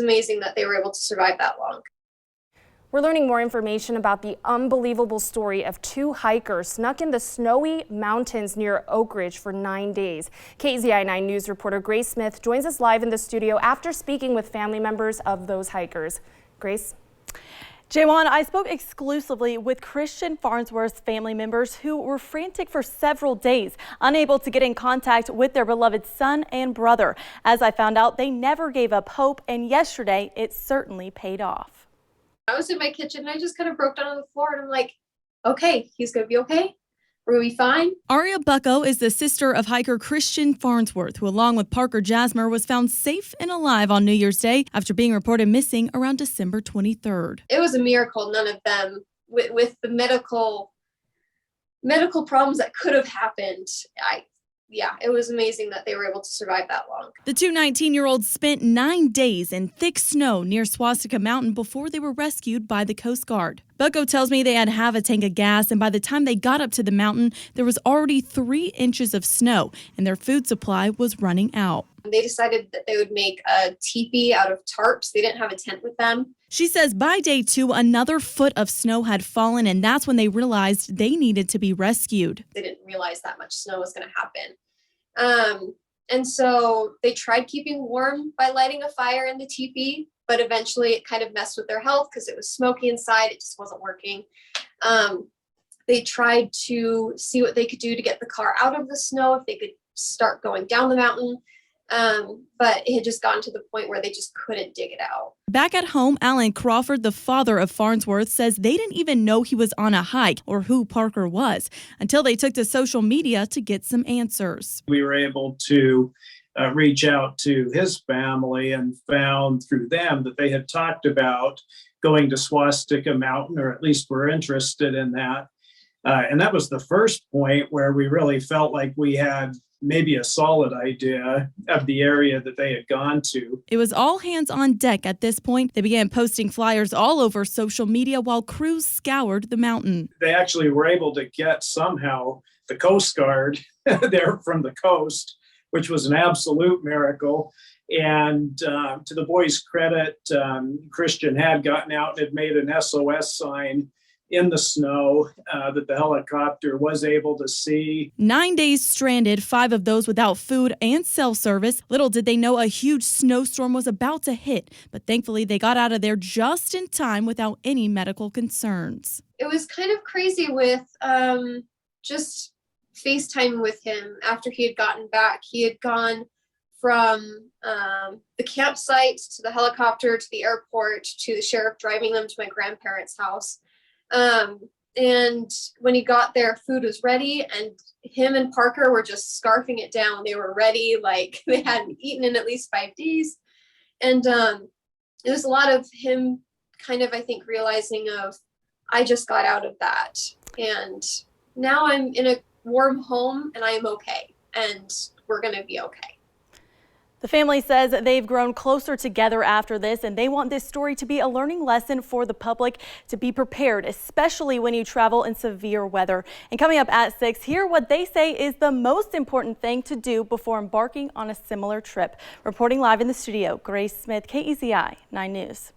Amazing that they were able to survive that long. We're learning more information about the unbelievable story of two hikers snuck in the snowy mountains near Oak Ridge for 9 days. KEZI 9 News reporter Grace Smith joins us live in the studio after speaking with family members of those hikers. Grace? Jaywan, I spoke exclusively with Christian Farnsworth's family members who were frantic for several days, unable to get in contact with their beloved son and brother. As I found out, they never gave up hope, and yesterday it certainly paid off. I was in my kitchen and I just kind of broke down on the floor and I'm like, okay, he's going to be okay. We're going to be fine. Aria Bucko is the sister of hiker Christian Farnsworth, who along with Parker Jasmer was found safe and alive on New Year's Day after being reported missing around December 23rd. It was a miracle. None of them with the medical problems that could have happened. Yeah, it was amazing that they were able to survive that long. The two 19-year-olds spent 9 days in thick snow near Swastika Mountain before they were rescued by the Coast Guard. Bucko tells me they had half a tank of gas, and by the time they got up to the mountain, there was already 3 inches of snow, and their food supply was running out. They decided that they would make a teepee out of tarps. They didn't have a tent with them. She says by day 2, another foot of snow had fallen, and that's when they realized they needed to be rescued. They didn't realize that much snow was going to happen. And so they tried keeping warm by lighting a fire in the teepee, but eventually it kind of messed with their health because it was smoky inside. It just wasn't working. They tried to see what they could do to get the car out of the snow, if they could start going down the mountain. But it had just gotten to the point where they just couldn't dig it out. Back at home, Alan Crawford, the father of Farnsworth, says they didn't even know he was on a hike or who Parker was until they took to social media to get some answers. We were able to reach out to his family and found through them that they had talked about going to Swastika Mountain, or at least were interested in that. And that was the first point where we really felt like we had maybe a solid idea of the area that they had gone to. It was all hands on deck at this point. They began posting flyers all over social media while crews scoured the mountain. They actually were able to get somehow the Coast Guard there from the coast, which was an absolute miracle. And to the boys' credit, Christian had gotten out and had made an SOS sign in the snow that the helicopter was able to see. 9 days stranded, 5 of those without food and cell service. Little did they know a huge snowstorm was about to hit, but thankfully they got out of there just in time without any medical concerns. It was kind of crazy with just FaceTime with him after he had gotten back. He had gone from the campsite to the helicopter to the airport to the sheriff driving them to my grandparents' house. And when he got there, food was ready, and him and Parker were just scarfing it down. They were ready, like they hadn't eaten in at least 5 days. And it was a lot of him kind of, I think, realizing of, I just got out of that. And now I'm in a warm home and I am okay. And we're going to be okay. The family says they've grown closer together after this, and they want this story to be a learning lesson for the public to be prepared, especially when you travel in severe weather. And coming up at 6, hear what they say is the most important thing to do before embarking on a similar trip. Reporting live in the studio, Grace Smith, KEZI 9 News.